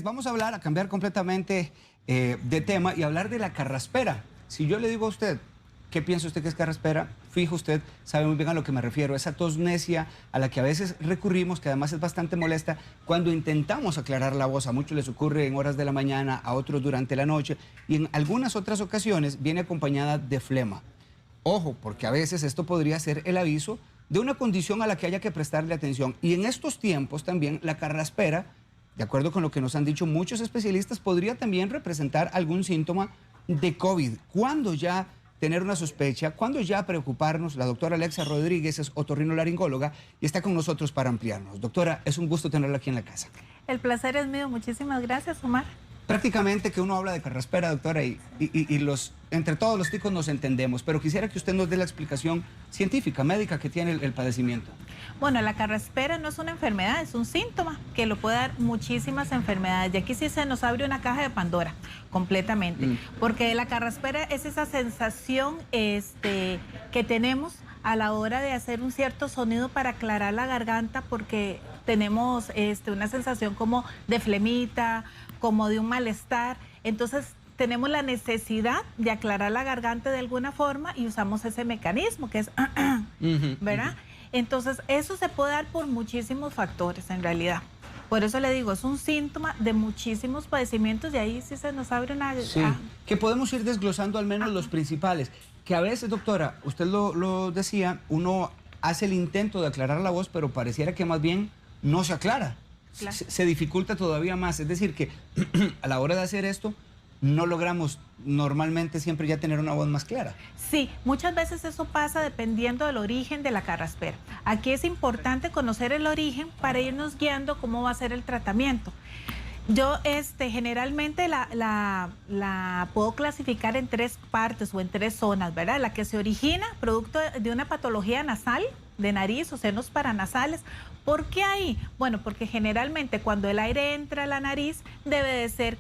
Vamos a hablar, a cambiar completamente de tema y hablar de la carraspera. Si yo le digo a usted, ¿qué piensa usted que es carraspera? Fijo, usted sabe muy bien a lo que me refiero. Esa tos necia a la que a veces recurrimos, que además es bastante molesta, cuando intentamos aclarar la voz. A muchos les ocurre en horas de la mañana, a otros durante la noche, y en algunas otras ocasiones viene acompañada de flema. Ojo, porque a veces esto podría ser el aviso de una condición a la que haya que prestarle atención. Y en estos tiempos también la carraspera, de acuerdo con lo que nos han dicho muchos especialistas, podría también representar algún síntoma de COVID. ¿Cuándo ya tener una sospecha? ¿Cuándo ya preocuparnos? La doctora Alexa Rodríguez es otorrinolaringóloga y está con nosotros para ampliarnos. Doctora, es un gusto tenerla aquí en la casa. El placer es mío. Muchísimas gracias, Omar. Prácticamente que uno habla de carraspera, doctora, y entre todos los ticos nos entendemos, pero quisiera que usted nos dé la explicación científica, médica que tiene el padecimiento. Bueno, la carraspera no es una enfermedad, es un síntoma que lo puede dar muchísimas enfermedades. Y aquí sí se nos abre una caja de Pandora completamente, porque la carraspera es esa sensación que tenemos a la hora de hacer un cierto sonido para aclarar la garganta, porque tenemos una sensación como de flemita, como de un malestar. Entonces tenemos la necesidad de aclarar la garganta de alguna forma y usamos ese mecanismo que es ¿verdad? Entonces eso se puede dar por muchísimos factores en realidad. Por eso le digo, es un síntoma de muchísimos padecimientos y ahí sí se nos abre una... Sí, que podemos ir desglosando al menos los principales. Que a veces, doctora, usted lo decía, uno hace el intento de aclarar la voz, pero pareciera que más bien no se aclara. Claro. Se dificulta todavía más. Es decir, que a la hora de hacer esto, no logramos normalmente siempre ya tener una voz más clara. Sí, muchas veces eso pasa dependiendo del origen de la carraspera. Aquí es importante conocer el origen para irnos guiando cómo va a ser el tratamiento. Yo generalmente la puedo clasificar en tres partes o en tres zonas, ¿verdad? La que se origina producto de una patología nasal, de nariz o senos paranasales. ¿Por qué ahí? Bueno, porque generalmente cuando el aire entra a la nariz, debe de ser,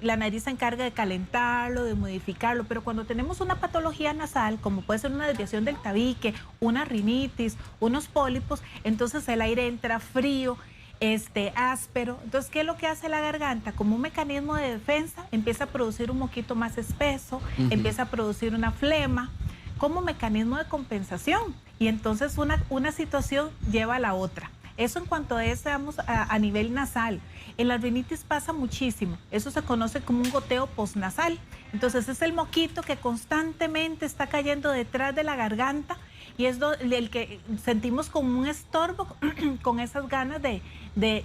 la nariz se encarga de calentarlo, de modificarlo, pero cuando tenemos una patología nasal, como puede ser una desviación del tabique, una rinitis, unos pólipos, entonces el aire entra frío, áspero. Entonces, ¿qué es lo que hace la garganta? Como un mecanismo de defensa, empieza a producir un moquito más espeso, empieza a producir una flema, como mecanismo de compensación. Y entonces una situación lleva a la otra. Eso en cuanto a eso, a nivel nasal. En la rinitis pasa muchísimo. Eso se conoce como un goteo postnasal. Entonces es el moquito que constantemente está cayendo detrás de la garganta y es el que sentimos como un estorbo con esas ganas de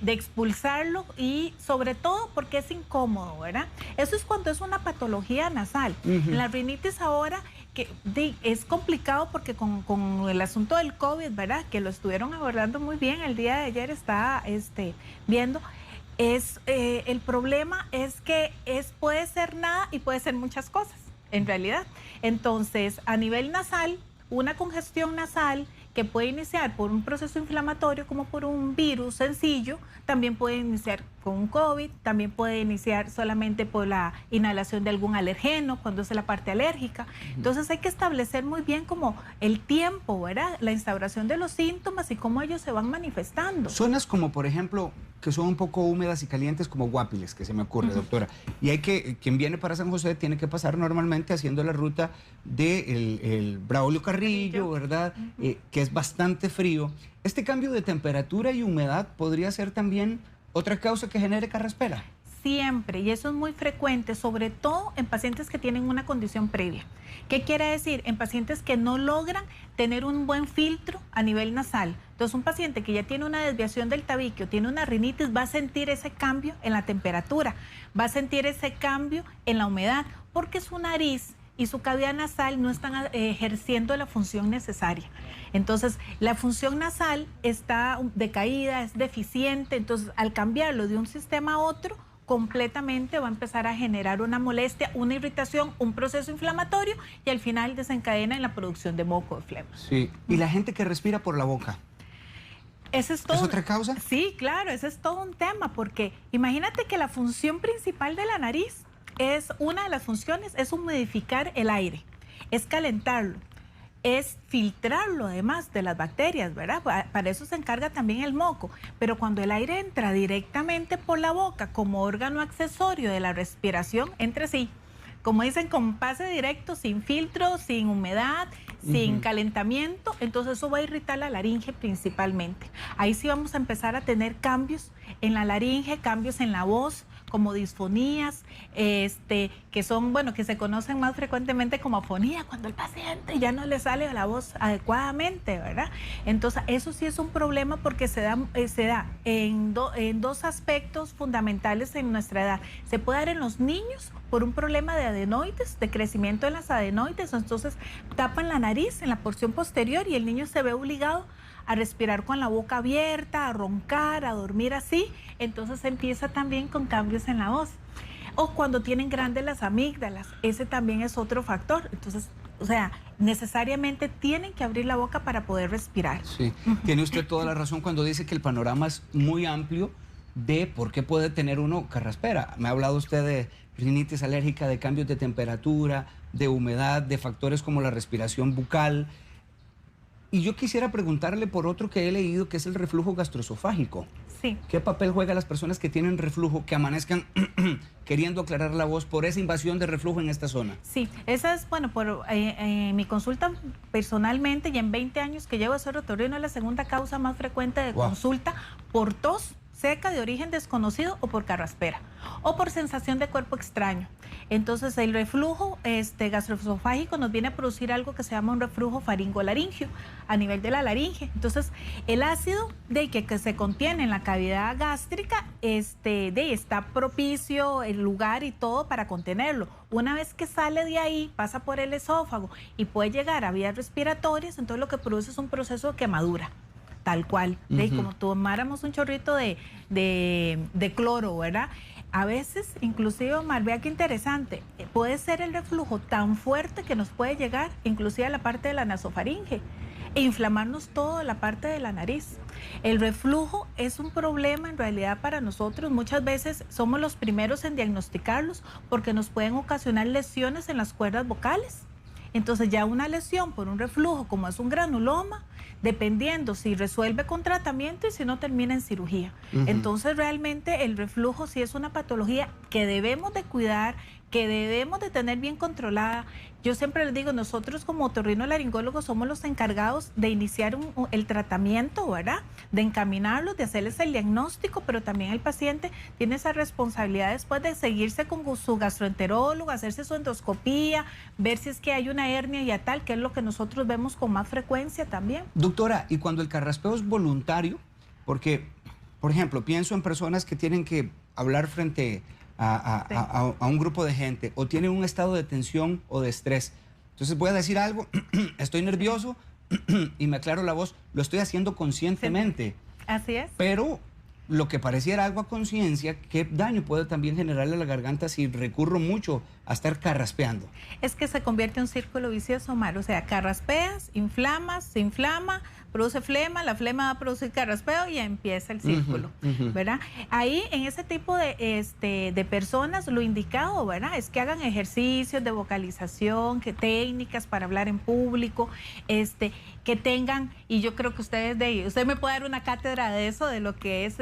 expulsarlo y sobre todo porque es incómodo, ¿verdad? Eso es cuando es una patología nasal. En la rinitis ahora que es complicado porque con el asunto del COVID, ¿verdad? Que lo estuvieron abordando muy bien el día de ayer, estaba viendo. El problema es que puede ser nada y puede ser muchas cosas, en realidad. Entonces, a nivel nasal, una congestión nasal que puede iniciar por un proceso inflamatorio como por un virus sencillo, también puede iniciar con un COVID, también puede iniciar solamente por la inhalación de algún alergeno, cuando es la parte alérgica. Entonces hay que establecer muy bien como el tiempo, ¿verdad? La instauración de los síntomas y cómo ellos se van manifestando. Zonas como, por ejemplo, que son un poco húmedas y calientes como Guapiles, que se me ocurre, doctora. Y hay quien viene para San José tiene que pasar normalmente haciendo la ruta del Braulio Carrillo, ¿verdad? Que es bastante frío. Este cambio de temperatura y humedad podría ser también otra causa que genere carraspera. Siempre, y eso es muy frecuente, sobre todo en pacientes que tienen una condición previa. ¿Qué quiere decir? En pacientes que no logran tener un buen filtro a nivel nasal. Entonces, un paciente que ya tiene una desviación del tabique o tiene una rinitis va a sentir ese cambio en la temperatura, va a sentir ese cambio en la humedad, porque su nariz y su cavidad nasal no están ejerciendo la función necesaria. Entonces, la función nasal está decaída, es deficiente, entonces al cambiarlo de un sistema a otro, completamente va a empezar a generar una molestia, una irritación, un proceso inflamatorio y al final desencadena en la producción de moco, de flema. Sí, y la gente que respira por la boca. ¿Ese es todo? ¿Es otra causa? Sí, claro, ese es todo un tema, porque imagínate que la función principal de la nariz una de las funciones es humidificar el aire, es calentarlo. es filtrarlo además de las bacterias, ¿verdad? Para eso se encarga también el moco, pero cuando el aire entra directamente por la boca como órgano accesorio de la respiración, entra así, como dicen, con pase directo, sin filtro, sin humedad, sin calentamiento, entonces eso va a irritar la laringe principalmente. Ahí sí vamos a empezar a tener cambios en la laringe, cambios en la voz, como disfonías, que son, bueno, que se conocen más frecuentemente como afonía, cuando el paciente ya no le sale la voz adecuadamente, ¿verdad? Entonces, eso sí es un problema porque se da en dos aspectos fundamentales en nuestra edad. Se puede dar en los niños por un problema de adenoides, de crecimiento en las adenoides, entonces tapan la nariz en la porción posterior y el niño se ve obligado a respirar con la boca abierta, a roncar, a dormir así, entonces empieza también con cambios en la voz. O cuando tienen grandes las amígdalas, ese también es otro factor. Entonces, o sea, necesariamente tienen que abrir la boca para poder respirar. Sí, tiene usted toda la razón cuando dice que el panorama es muy amplio de por qué puede tener uno carraspera. Me ha hablado usted de rinitis alérgica, de cambios de temperatura, de humedad, de factores como la respiración bucal. Y yo quisiera preguntarle por otro que he leído, que es el reflujo gastroesofágico. Sí. ¿Qué papel juega las personas que tienen reflujo, que amanezcan queriendo aclarar la voz por esa invasión de reflujo en esta zona? Sí, esa es, bueno, por mi consulta personalmente, y en 20 años que llevo a ser otorrino, es la segunda causa más frecuente de consulta por tos seca de origen desconocido o por carraspera o por sensación de cuerpo extraño. Entonces el reflujo gastroesofágico nos viene a producir algo que se llama un reflujo faringolaringio a nivel de la laringe. Entonces el ácido que se contiene en la cavidad gástrica está propicio el lugar y todo para contenerlo. Una vez que sale de ahí, pasa por el esófago y puede llegar a vías respiratorias, entonces lo que produce es un proceso de quemadura. Tal cual, como tomáramos un chorrito de cloro, ¿verdad? A veces, inclusive, Omar, vea qué interesante, puede ser el reflujo tan fuerte que nos puede llegar, inclusive a la parte de la nasofaringe, e inflamarnos toda la parte de la nariz. El reflujo es un problema en realidad para nosotros, muchas veces somos los primeros en diagnosticarlos porque nos pueden ocasionar lesiones en las cuerdas vocales. Entonces ya una lesión por un reflujo, como es un granuloma, dependiendo si resuelve con tratamiento y si no termina en cirugía. Entonces realmente el reflujo sí es una patología que debemos de cuidar, que debemos de tener bien controlada. Yo siempre les digo, nosotros como otorrinolaringólogos somos los encargados de iniciar el tratamiento, ¿verdad? De encaminarlos, de hacerles el diagnóstico, pero también el paciente tiene esa responsabilidad después de seguirse con su gastroenterólogo, hacerse su endoscopía, ver si es que hay una hernia hiatal, que es lo que nosotros vemos con más frecuencia también. Doctora, ¿y cuando el carraspeo es voluntario? Porque, por ejemplo, pienso en personas que tienen que hablar frente a un grupo de gente o tienen un estado de tensión o de estrés. Entonces voy a decir algo, estoy nervioso y me aclaro la voz, lo estoy haciendo conscientemente. Sí. Así es. Pero lo que pareciera algo a conciencia, ¿qué daño puede también generarle a la garganta si recurro mucho a estar carraspeando? Es que se convierte en un círculo vicioso, Omar. O sea, carraspeas, inflamas, se inflama, produce flema, la flema va a producir carraspeo y empieza el círculo, ¿verdad? Ahí, en ese tipo de personas, lo indicado, ¿verdad? Es que hagan ejercicios de vocalización, que técnicas para hablar en público, que tengan, y yo creo que usted me puede dar una cátedra de eso, de lo que es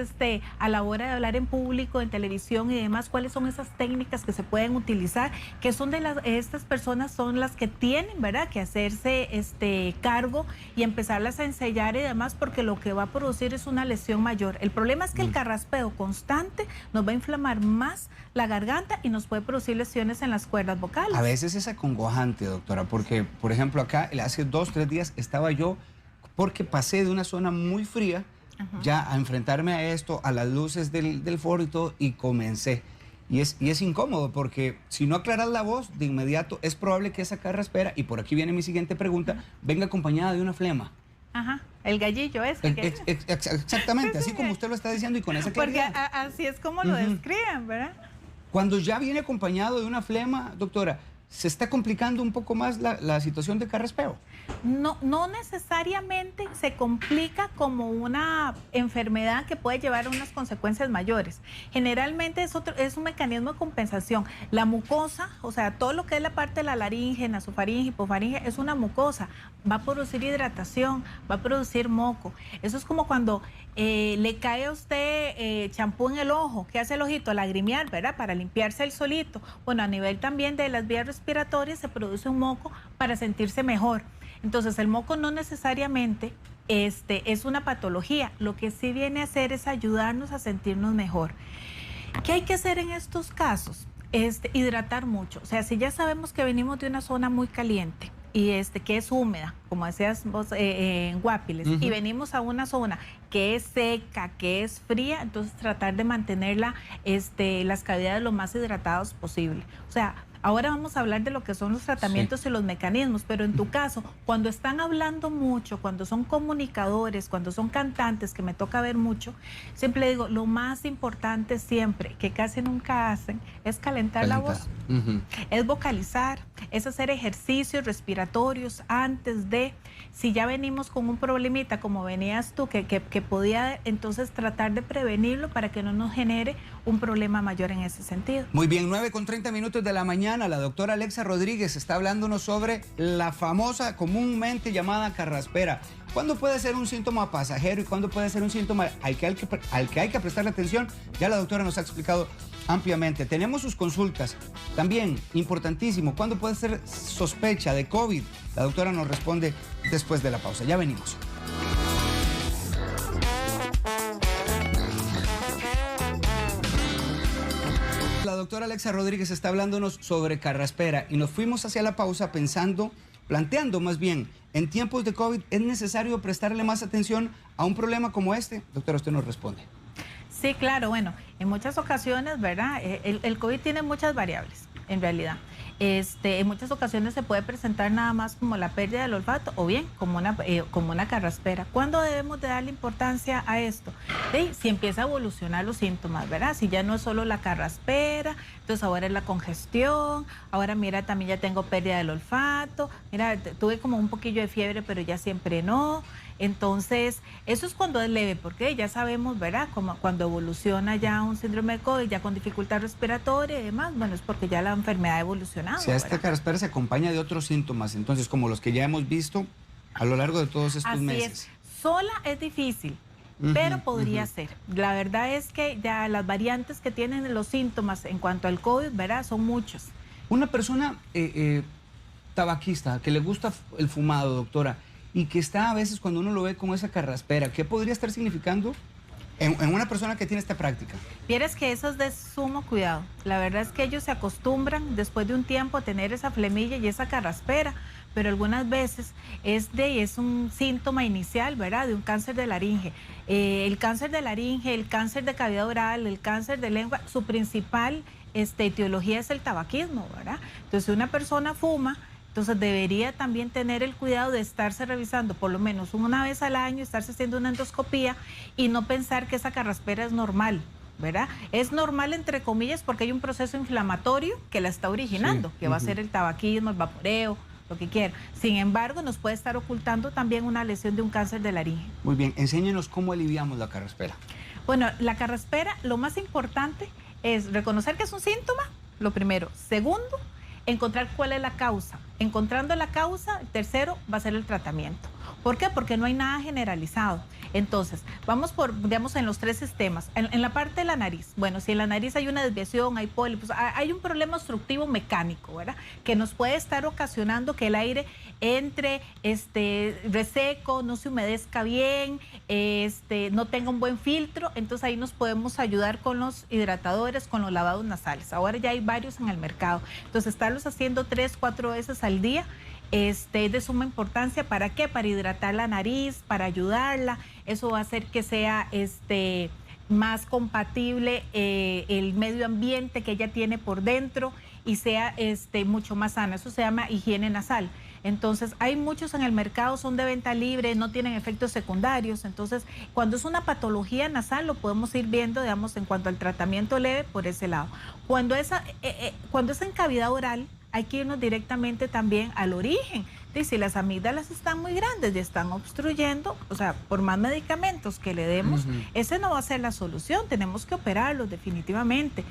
a la hora de hablar en público, en televisión y demás, cuáles son esas técnicas que se pueden utilizar, que son estas personas son las que tienen, ¿verdad?, que hacerse cargo y empezarlas a enseñar y demás, porque lo que va a producir es una lesión mayor. El problema es que el carraspeo constante nos va a inflamar más la garganta y nos puede producir lesiones en las cuerdas vocales. A veces es acongojante, doctora, porque, por ejemplo, acá hace 2 o 3 días estaba yo, porque pasé de una zona muy fría ya a enfrentarme a esto, a las luces del foro y todo, y comencé. Y es incómodo porque si no aclaras la voz, de inmediato es probable que esa carraspera, y por aquí viene mi siguiente pregunta, venga acompañada de una flema. Ajá, el gallillo es. Exactamente, así como usted lo está diciendo y con esa claridad. Porque así es como lo describen, ¿verdad? Cuando ya viene acompañado de una flema, doctora, se está complicando un poco más la situación de carraspeo. No necesariamente se complica como una enfermedad que puede llevar a unas consecuencias mayores. Generalmente es un mecanismo de compensación. La mucosa, o sea, todo lo que es la parte de la laringe, nasofaringe, hipofaringe, es una mucosa. Va a producir hidratación, va a producir moco. Eso es como cuando le cae a usted champú en el ojo. ¿Qué hace el ojito? Lagrimear, ¿verdad? Para limpiarse el solito. Bueno, a nivel también de las vías respiratorias se produce un moco para sentirse mejor. Entonces, el moco no necesariamente es una patología. Lo que sí viene a hacer es ayudarnos a sentirnos mejor. ¿Qué hay que hacer en estos casos? Hidratar mucho. O sea, si ya sabemos que venimos de una zona muy caliente y que es húmeda, como decías vos en Guapiles, y venimos a una zona que es seca, que es fría, entonces tratar de mantenerla, las cavidades lo más hidratadas posible. O sea, ahora vamos a hablar de lo que son los tratamientos y los mecanismos, pero en tu caso, cuando están hablando mucho, cuando son comunicadores, cuando son cantantes, que me toca ver mucho, siempre digo, lo más importante siempre, que casi nunca hacen, es calentar la voz, es vocalizar, es hacer ejercicios respiratorios antes de, si ya venimos con un problemita como venías tú, que podía entonces tratar de prevenirlo para que no nos genere un problema mayor en ese sentido. Muy bien, 9:30 de la mañana, la doctora Alexa Rodríguez está hablándonos sobre la famosa, comúnmente llamada carraspera. ¿Cuándo puede ser un síntoma pasajero y cuándo puede ser un síntoma al que hay que prestarle atención? Ya la doctora nos ha explicado ampliamente. Tenemos sus consultas. También, importantísimo, ¿cuándo puede ser sospecha de COVID? La doctora nos responde después de la pausa. Ya venimos. La doctora Alexa Rodríguez está hablándonos sobre carraspera y nos fuimos hacia la pausa planteando más bien, en tiempos de COVID, ¿es necesario prestarle más atención a un problema como este? Doctora, usted nos responde. Sí, claro, bueno, en muchas ocasiones, ¿verdad? El COVID tiene muchas variables, en realidad. En muchas ocasiones se puede presentar nada más como la pérdida del olfato o bien como una carraspera. ¿Cuándo debemos de darle importancia a esto? Si empieza a evolucionar los síntomas, ¿verdad? Si ya no es solo la carraspera, entonces ahora es la congestión, ahora mira, también ya tengo pérdida del olfato, mira, tuve como un poquillo de fiebre, pero ya siempre no. Entonces, eso es cuando es leve, porque ya sabemos, ¿verdad? Como cuando evoluciona ya un síndrome de COVID, ya con dificultad respiratoria y demás, bueno, es porque ya la enfermedad ha evolucionado. Si a esta carraspera se acompaña de otros síntomas, entonces, como los que ya hemos visto a lo largo de todos estos meses. Sola es difícil, pero podría ser. La verdad es que ya las variantes que tienen los síntomas en cuanto al COVID, ¿verdad? Son muchos. Una persona tabaquista que le gusta el fumado, doctora, y que está a veces cuando uno lo ve como esa carraspera, ¿qué podría estar significando en una persona que tiene esta práctica? Vieras que eso es de sumo cuidado. La verdad es que ellos se acostumbran después de un tiempo a tener esa flemilla y esa carraspera, pero algunas veces es un síntoma inicial, ¿verdad? De un cáncer de laringe. El cáncer de laringe, el cáncer de cavidad oral, el cáncer de lengua, su principal etiología es el tabaquismo, ¿verdad? Entonces, si una persona fuma, entonces debería también tener el cuidado de estarse revisando por lo menos una vez al año, estarse haciendo una endoscopía y no pensar que esa carraspera es normal, ¿verdad? Es normal entre comillas porque hay un proceso inflamatorio que la está originando, que va a ser el tabaquismo, el vaporeo, lo que quiera. Sin embargo, nos puede estar ocultando también una lesión de un cáncer de laringe. Muy bien, enséñenos cómo aliviamos la carraspera. Bueno, la carraspera, lo más importante es reconocer que es un síntoma, lo primero. Segundo, encontrar cuál es la causa. Encontrando la causa, tercero, va a ser el tratamiento. ¿Por qué? Porque no hay nada generalizado. Entonces, vamos digamos, en los tres sistemas. En la parte de la nariz, bueno, si en la nariz hay una desviación, hay pólipos, hay un problema obstructivo mecánico, ¿verdad? Que nos puede estar ocasionando que el aire entre reseco, no se humedezca bien, no tenga un buen filtro. Entonces ahí nos podemos ayudar con los hidratadores, con los lavados nasales. Ahora ya hay varios en el mercado. Entonces, estarlos haciendo 3, 4 veces al día es de suma importancia. ¿Para qué? Para hidratar la nariz, para ayudarla. Eso va a hacer que sea más compatible el medio ambiente que ella tiene por dentro y sea mucho más sana. Eso se llama higiene nasal. Entonces, hay muchos en el mercado, son de venta libre, no tienen efectos secundarios. Entonces, cuando es una patología nasal, lo podemos ir viendo, digamos, en cuanto al tratamiento leve por ese lado. Cuando es en cavidad oral, hay que irnos directamente también al origen. Y si las amígdalas están muy grandes y están obstruyendo, o sea, por más medicamentos que le demos, ese no va a ser la solución, tenemos que operarlos definitivamente.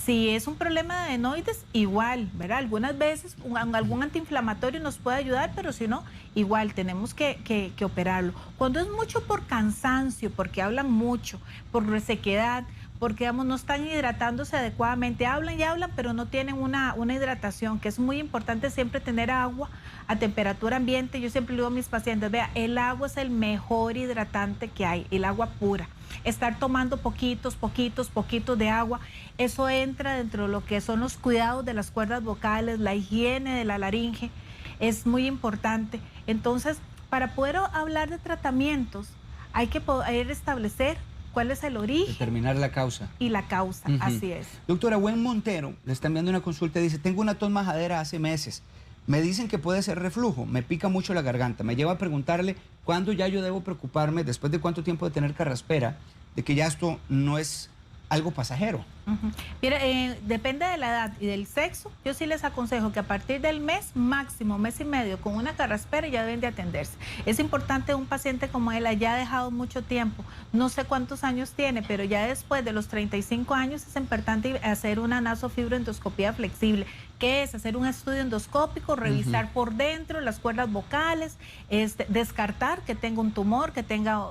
Si es un problema de adenoides, igual, ¿verdad? Algunas veces algún antiinflamatorio nos puede ayudar, pero si no, igual tenemos que operarlo. Cuando es mucho por cansancio, porque hablan mucho, por resequedad, porque digamos, no están hidratándose adecuadamente, hablan y hablan, pero no tienen una hidratación, que es muy importante siempre tener agua a temperatura ambiente. Yo siempre le digo a mis pacientes, vea, el agua es el mejor hidratante que hay, el agua pura. Estar tomando poquitos de agua, eso entra dentro de lo que son los cuidados de las cuerdas vocales, la higiene de la laringe, es muy importante. Entonces, para poder hablar de tratamientos, hay que poder establecer cuál es el origen. Determinar la causa. Y la causa, así es. Doctora, Gwen Montero le está enviando una consulta y dice, tengo una tos majadera hace meses. Me dicen que puede ser reflujo, me pica mucho la garganta. Me lleva a preguntarle cuándo ya yo debo preocuparme, después de cuánto tiempo de tener carraspera, de que ya esto no es algo pasajero. Mire, depende de la edad y del sexo. Yo sí les aconsejo que a partir del mes, máximo mes y medio, con una carraspera ya deben de atenderse. Es importante un paciente como él haya dejado mucho tiempo, no sé cuántos años tiene, pero ya después de los 35 años es importante hacer una nasofibroendoscopía flexible, que es hacer un estudio endoscópico, revisar por dentro las cuerdas vocales, descartar que tenga un tumor, que tenga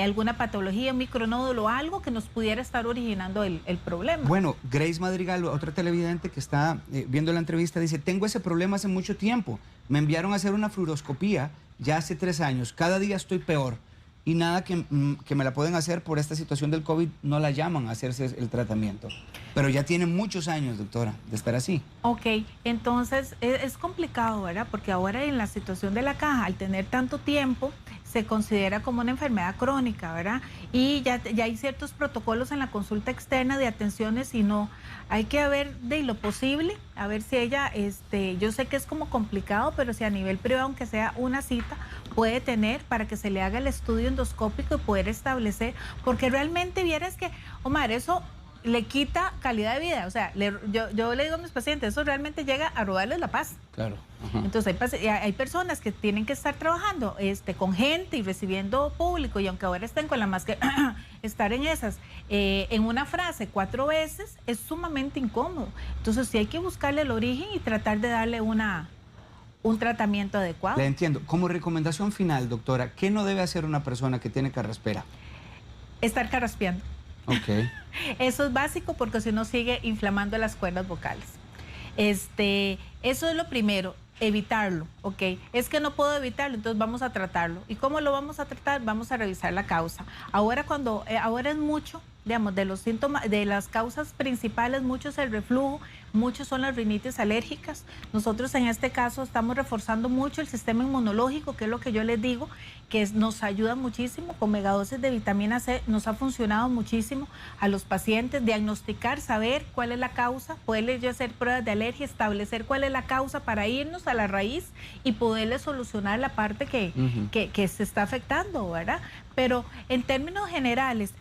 alguna patología, un micronódulo o algo que nos pudiera estar originando el problema. Bueno, Grace Madrigal, otra televidente que está viendo la entrevista, dice, tengo ese problema hace mucho tiempo. Me enviaron a hacer una fluoroscopía ya hace 3 años. Cada día estoy peor. Y nada que me la pueden hacer por esta situación del COVID, no la llaman a hacerse el tratamiento. Pero ya tiene muchos años, doctora, de estar así. Ok, entonces es complicado, ¿verdad? Porque ahora en la situación de la caja, al tener tanto tiempo, se considera como una enfermedad crónica, ¿verdad? Y ya hay ciertos protocolos en la consulta externa de atenciones y no, hay que ver de lo posible, a ver si ella, yo sé que es como complicado, pero si a nivel privado, aunque sea una cita, puede tener para que se le haga el estudio endoscópico y poder establecer, porque realmente vieras que, Omar, eso le quita calidad de vida, o sea, yo le digo a mis pacientes, eso realmente llega a robarles la paz. Claro. Entonces hay personas que tienen que estar trabajando con gente y recibiendo público, y aunque ahora estén con la máscara, estar en esas, en una frase 4 veces es sumamente incómodo. Entonces sí hay que buscarle el origen y tratar de darle un tratamiento adecuado. Le entiendo. Como recomendación final, doctora, ¿qué no debe hacer una persona que tiene carraspera? Estar carraspeando. Ok. Eso es básico porque si no sigue inflamando las cuerdas vocales. Eso es lo primero, evitarlo, ¿ok? Es que no puedo evitarlo, entonces vamos a tratarlo. ¿Y cómo lo vamos a tratar? Vamos a revisar la causa. Ahora es mucho, digamos, de los síntomas, de las causas principales, mucho es el reflujo, muchos son las rinitis alérgicas. Nosotros en este caso estamos reforzando mucho el sistema inmunológico, que es lo que yo les digo, que nos ayuda muchísimo con megadosis de vitamina C, nos ha funcionado muchísimo a los pacientes, diagnosticar, saber cuál es la causa, poderles ya hacer pruebas de alergia, establecer cuál es la causa para irnos a la raíz y poderles solucionar la parte que se está afectando, ¿verdad? Pero en términos generales,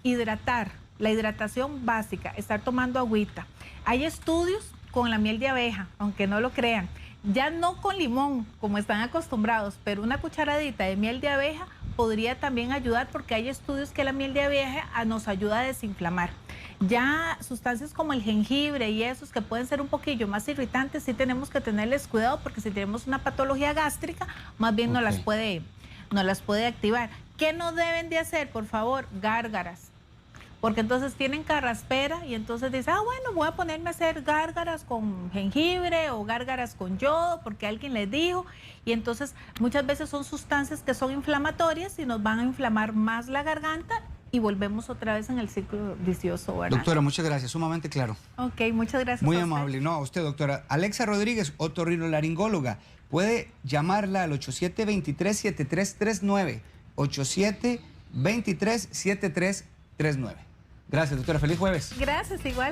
la hidratación básica, estar tomando agüita. Hay estudios con la miel de abeja, aunque no lo crean, ya no con limón, como están acostumbrados, pero una cucharadita de miel de abeja podría también ayudar, porque hay estudios que la miel de abeja nos ayuda a desinflamar. Ya sustancias como el jengibre y esos que pueden ser un poquillo más irritantes, sí tenemos que tenerles cuidado, porque si tenemos una patología gástrica, más bien no las puede activar. ¿Qué no deben de hacer, por favor? Gárgaras. Porque entonces tienen carraspera y entonces dicen, bueno, voy a ponerme a hacer gárgaras con jengibre o gárgaras con yodo porque alguien les dijo. Y entonces muchas veces son sustancias que son inflamatorias y nos van a inflamar más la garganta y volvemos otra vez en el ciclo vicioso, ¿verdad? Doctora, muchas gracias, sumamente claro. Ok, muchas gracias. Muy amable. No, a usted, doctora. Alexa Rodríguez, otorrinolaringóloga. Puede llamarla al 8723-7339. 8723-7339. Gracias, doctora. Feliz jueves. Gracias, igual.